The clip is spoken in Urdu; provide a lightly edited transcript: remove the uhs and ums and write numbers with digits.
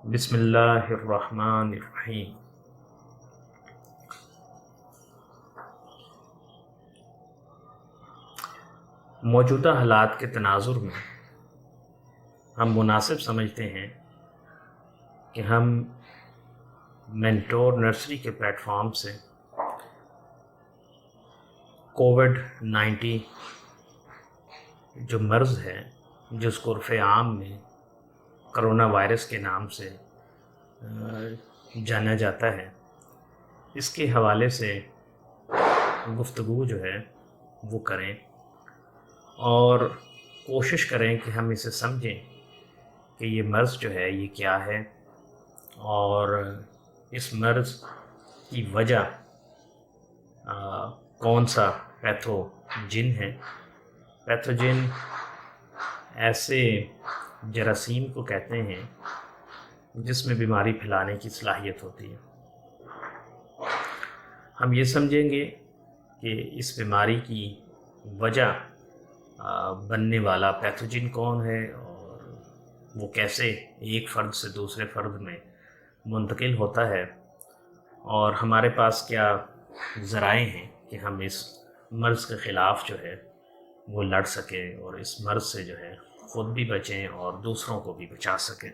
بسم اللہ الرحمن الرحیم۔ موجودہ حالات کے تناظر میں ہم مناسب سمجھتے ہیں کہ ہم مینٹور نرسری کے پلیٹ فارم سے کووڈ-19 جو مرض ہے، جس کو عرف عام میں کرونا وائرس کے نام سے جانا جاتا ہے، اس کے حوالے سے گفتگو جو ہے وہ کریں اور کوشش کریں کہ ہم اسے سمجھیں کہ یہ مرض جو ہے یہ کیا ہے اور اس مرض کی وجہ کون سا پیتھوجن ہے۔ پیتھوجن ایسے جراثیم کو کہتے ہیں جس میں بیماری پھیلانے کی صلاحیت ہوتی ہے۔ ہم یہ سمجھیں گے کہ اس بیماری کی وجہ بننے والا پیتھوجن کون ہے اور وہ کیسے ایک فرد سے دوسرے فرد میں منتقل ہوتا ہے، اور ہمارے پاس کیا ذرائع ہیں کہ ہم اس مرض کے خلاف جو ہے وہ لڑ سکیں اور اس مرض سے جو ہے خود بھی بچیں اور دوسروں کو بھی بچا سکیں۔